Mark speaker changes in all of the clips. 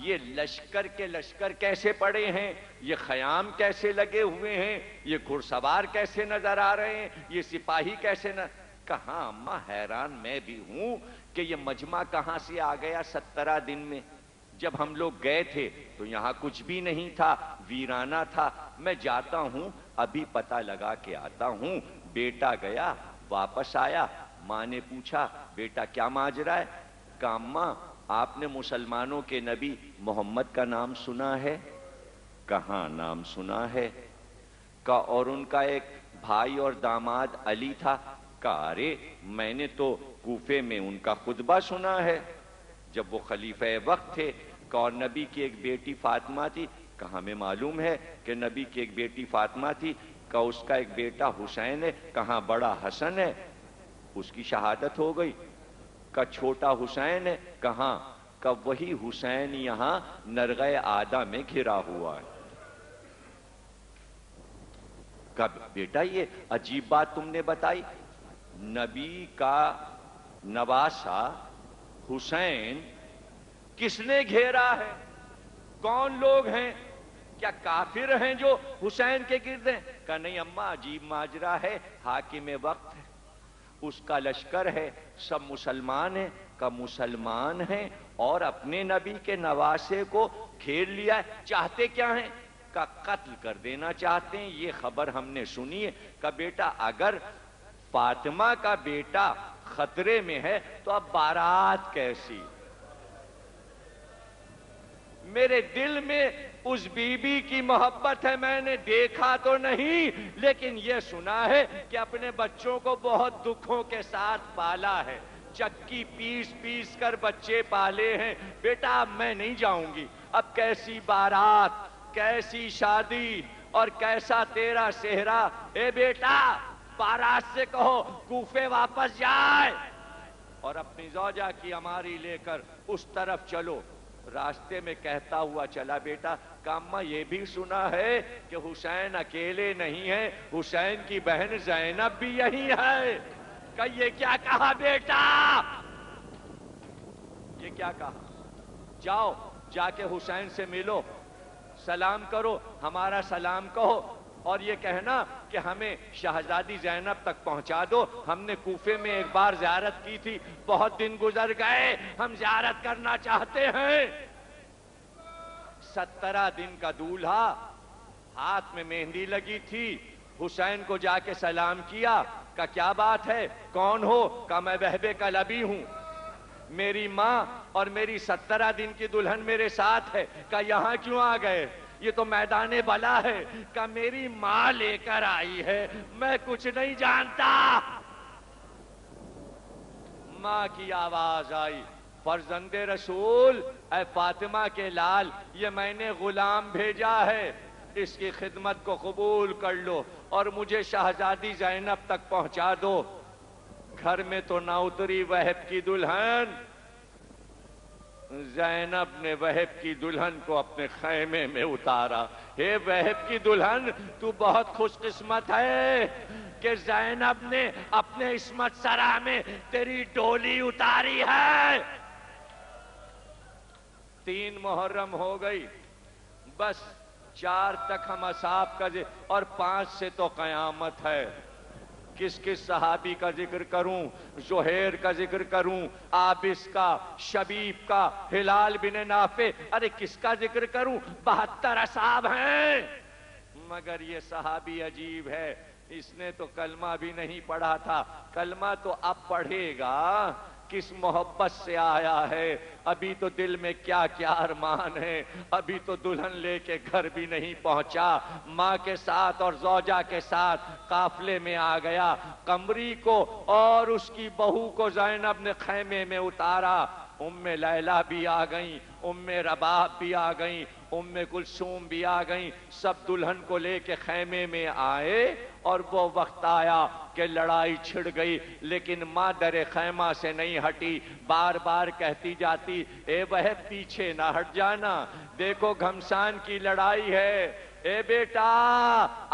Speaker 1: یہ لشکر کے لشکر کیسے پڑے ہیں، یہ خیام کیسے لگے ہوئے ہیں، یہ گھڑ سوار کیسے نظر آ رہے ہیں، یہ سپاہی کیسے کہاں اماں حیران میں بھی ہوں کہ یہ مجمع کہاں سے آ گیا 17 دن میں۔ جب ہم لوگ گئے تھے تو یہاں کچھ بھی نہیں تھا، ویرانہ تھا۔ میں جاتا ہوں، ابھی پتہ لگا کے آتا ہوں، بیٹا گیا واپس آیا، ماں نے پوچھا بیٹا کیا ماجرا ہے؟ کہا اماں آپ نے مسلمانوں کے نبی محمد کا نام سنا ہے؟ کہاں نام سنا ہے؟ کہا اور ان کا ایک بھائی اور داماد علی تھا؟ کہا ارے میں نے تو کوفے میں ان کا خطبہ سنا ہے جب وہ خلیفہ وقت تھے۔ کہا اور نبی کی ایک بیٹی فاطمہ تھی؟ کہا ہمیں معلوم ہے کہ نبی کی ایک بیٹی فاطمہ تھی۔ کہا اس کا ایک بیٹا حسین ہے؟ کہاں بڑا حسن ہے، اس کی شہادت ہو گئی۔ کہا چھوٹا حسین ہے؟ کہاں؟ کہا وہی حسین یہاں نرغہ آدھا میں گھرا ہوا ہے۔ کہا بیٹا یہ عجیب بات تم نے بتائی، نبی کا نواسا حسین کس نے گھیرا ہے؟ کون لوگ ہیں؟ کیا کافر ہیں جو حسین کے گرد ہیں؟ کہا نہیں اماں عجیب ماجرا ہے، حاکم وقت ہے، اس کا لشکر ہے، سب مسلمان ہیں۔ کا مسلمان ہیں اور اپنے نبی کے نواسے کو گھیر لیا ہے، چاہتے کیا ہیں؟ کا قتل کر دینا چاہتے ہیں، یہ خبر ہم نے سنی ہے۔ کا بیٹا اگر فاطمہ کا بیٹا خطرے میں ہے تو اب بارات کیسی؟ میرے دل میں اس بی بی کی محبت ہے، میں نے دیکھا تو نہیں لیکن یہ سنا ہے کہ اپنے بچوں کو بہت دکھوں کے ساتھ پالا ہے، چکی پیس پیس کر بچے پالے ہیں۔ بیٹا اب میں نہیں جاؤں گی، اب کیسی بارات، کیسی شادی اور کیسا تیرا صحرا۔ اے بیٹا بارات سے کہو کوفے واپس جائے اور اپنی زوجہ کی اماری لے کر اس طرف چلو۔ راستے میں کہتا ہوا چلا بیٹا، کہ اماں یہ بھی سنا ہے کہ حسین اکیلے نہیں ہیں، حسین کی بہن زینب بھی یہی ہے۔ کہ یہ کیا کہا بیٹا؟ یہ کیا کہا؟ جاؤ جا کے حسین سے ملو، سلام کرو، ہمارا سلام کہو اور یہ کہنا کہ ہمیں شہزادی زینب تک پہنچا دو، ہم نے کوفے میں ایک بار زیارت کی تھی، بہت دن گزر گئے، ہم زیارت کرنا چاہتے ہیں۔ 17 دن کا دولہا، ہاتھ میں مہندی لگی تھی، حسین کو جا کے سلام کیا۔ کہ کیا بات ہے، کون ہو؟ کہ میں وہبے کا لبی ہوں، میری ماں اور میری 17 دن کی دلہن میرے ساتھ ہے۔ کہ یہاں کیوں آ گئے؟ یہ تو میدان بلا ہے۔ کہ میری ماں لے کر آئی ہے، میں کچھ نہیں جانتا۔ ماں کی آواز آئی، فرزند رسول، اے فاطمہ کے لال، یہ میں نے غلام بھیجا ہے، اس کی خدمت کو قبول کر لو اور مجھے شہزادی زینب تک پہنچا دو۔ گھر میں تو نہ اتری وہب کی دلہن، زینب نے وہب کی دلہن کو اپنے خیمے میں اتارا۔ اے وہب کی دلہن تو بہت خوش قسمت ہے کہ زینب نے اپنے عصمت سرا میں تیری ڈولی اتاری ہے۔ 3 محرم ہو گئی، بس 4 تک ہم اصحاب کا اور 5 سے تو قیامت ہے۔ کس کس صحابی کا ذکر کروں؟ زہیر کا ذکر کروں، عابس کا، شبیب کا، ہلال بن نافع، ارے کس کا ذکر کروں؟ 72 اصحاب ہیں۔ مگر یہ صحابی عجیب ہے، اس نے تو کلمہ بھی نہیں پڑھا تھا، کلمہ تو اب پڑھے گا۔ کس محبت سے آیا ہے، ابھی تو دل میں کیا کیا ارمان ہے، ابھی تو دلہن لے کے گھر بھی نہیں پہنچا، ماں کے ساتھ اور زوجہ کے ساتھ قافلے میں آ گیا۔ قمری کو اور اس کی بہو کو زینب نے خیمے میں اتارا۔ ام لیلہ بھی آ گئیں، ام رباب بھی آ گئیں، ام کلثوم بھی آ گئیں، سب دلہن کو لے کے خیمے میں آئے اور وہ وقت آیا کہ لڑائی چھڑ گئی، لیکن ماں در خیمہ سے نہیں ہٹی، بار بار کہتی جاتی، اے وہب پیچھے نہ ہٹ جانا، دیکھو گھمسان کی لڑائی ہے، اے بیٹا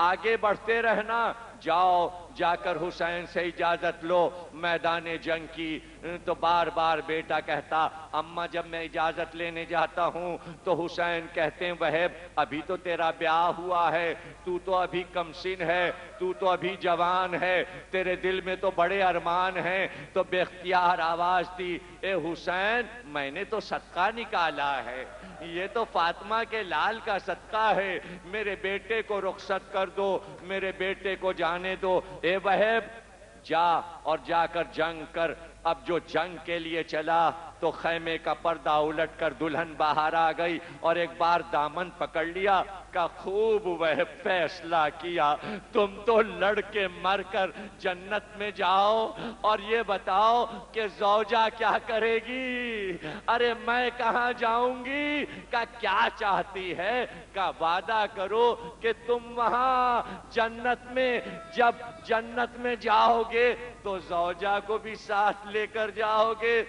Speaker 1: آگے بڑھتے رہنا، جاؤ جا کر حسین سے اجازت لو میدان جنگ کی۔ تو بار بار بیٹا کہتا اماں جب میں اجازت لینے جاتا ہوں تو حسین کہتے ہیں وہب ابھی تو تیرا بیاہ ہوا ہے، تو تو ابھی کم سن ہے، تو تو ابھی جوان ہے، تیرے دل میں تو بڑے ارمان ہیں۔ تو بے اختیار آواز دی اے حسین میں نے تو صدقہ نکالا ہے، یہ تو فاطمہ کے لال کا صدقہ ہے، میرے بیٹے کو رخصت کر دو، میرے بیٹے کو جانے دو۔ اے وہب جا اور جا کر جنگ کر۔ اب جو جنگ کے لیے چلا تو خیمے کا پردہ الٹ کر دلہن باہر آ گئی اور ایک بار دامن پکڑ لیا کہ خوب وہ فیصلہ کیا، تم تو لڑ کے مر کر جنت میں جاؤ اور یہ بتاؤ کہ زوجہ کیا کرے گی؟ ارے میں کہاں جاؤں گی؟ کہ کیا چاہتی ہے؟ کہ وعدہ کرو کہ تم وہاں جنت میں جب جنت میں جاؤ گے تو زوجہ کو بھی ساتھ لے کر جاؤ گے،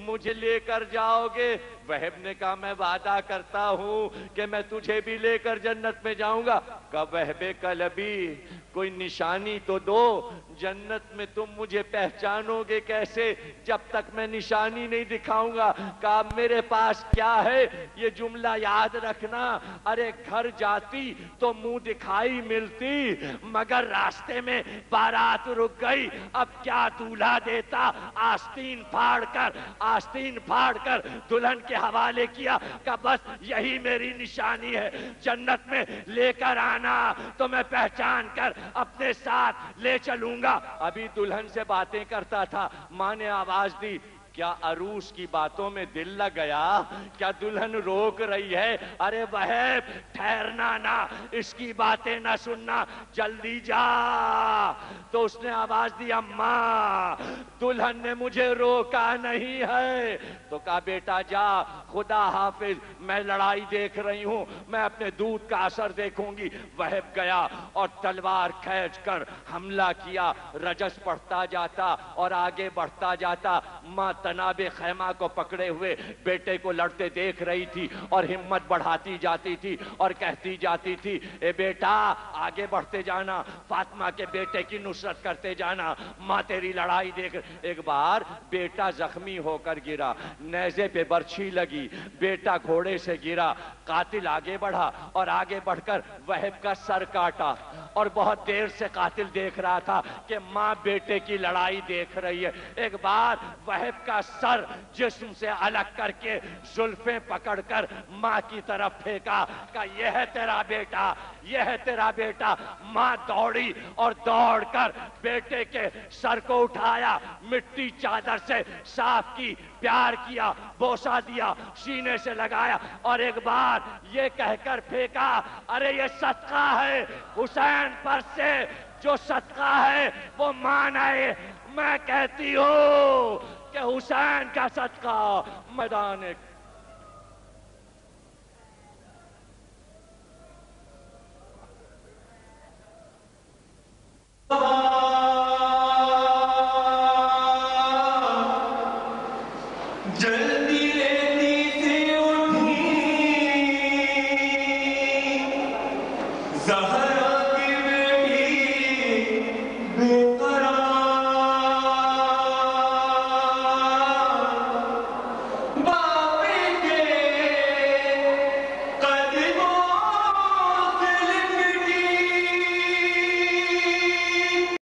Speaker 1: مجھے لے کر جاؤ گے۔ وہب نے کہا میں وعدہ کرتا ہوں کہ میں تجھے بھی لے کر جنت میں جاؤں گا۔ کہا وہب قلبی کوئی نشانی تو دو، جنت میں تم مجھے پہچانو گے کیسے جب تک میں نشانی نہیں دکھاؤں گا؟ کہا میرے پاس کیا ہے یہ جملہ یاد رکھنا، ارے گھر جاتی تو منہ دکھائی ملتی، مگر راستے میں بارات رک گئی، اب کیا دولہا دیتا؟ آستین پھاڑ کر دلہن کے حوالے کیا کہ بس یہی میری نشانی ہے، جنت میں لے کر آنا تو میں پہچان کر اپنے ساتھ لے چلوں گا۔ ابھی دلہن سے باتیں کرتا تھا، ماں نے آواز دی کیا عروس کی باتوں میں دل لگ گیا؟ کیا دلہن روک رہی ہے؟ ارے وہب ٹھہرنا نہ، اس کی باتیں نہ سننا، جلدی جا۔ تو اس نے آواز دی اماں دلہن نے مجھے روکا نہیں ہے۔ تو کہا بیٹا جا، خدا حافظ، میں لڑائی دیکھ رہی ہوں، میں اپنے دودھ کا اثر دیکھوں گی۔ وہب گیا اور تلوار کھینچ کر حملہ کیا، رجس پڑھتا جاتا اور آگے بڑھتا جاتا۔ ماں تناب خیمہ کو پکڑے ہوئے بیٹے کو لڑتے دیکھ رہی تھی اور ہمت بڑھاتی جاتی تھی اور کہتی جاتی تھی اے بیٹا آگے بڑھتے جانا، فاطمہ کے بیٹے کی نصرت کرتے جانا، ماں تیری لڑائی دیکھ۔ ایک بار بیٹا زخمی ہو کر گرا، نیزے پہ برچھی لگی، بیٹا گھوڑے سے گرا، قاتل آگے بڑھا اور آگے بڑھ کر وہب کا سر کاٹا، اور بہت دیر سے قاتل دیکھ رہا تھا کہ ماں بیٹے کی لڑائی دیکھ رہی ہے۔ ایک بار وہب کا سر جسم سے الگ کر کے زلفیں پکڑ کر ماں کی طرف پھینکا کہ یہ ہے تیرا بیٹا، یہ ہے تیرا بیٹا۔ ماں دوڑی اور دوڑ کر بیٹے کے سر کو اٹھایا، مٹی چادر سے صاف کی، پیار کیا، بوسہ دیا، سینے سے لگایا اور ایک بار یہ کہہ کر پھینکا ارے یہ صدقہ ہے حسین پر سے، جو صدقہ ہے وہ مانا ہے۔ میں کہتی ہوں کہ حسین کا صدقہ میدان
Speaker 2: جل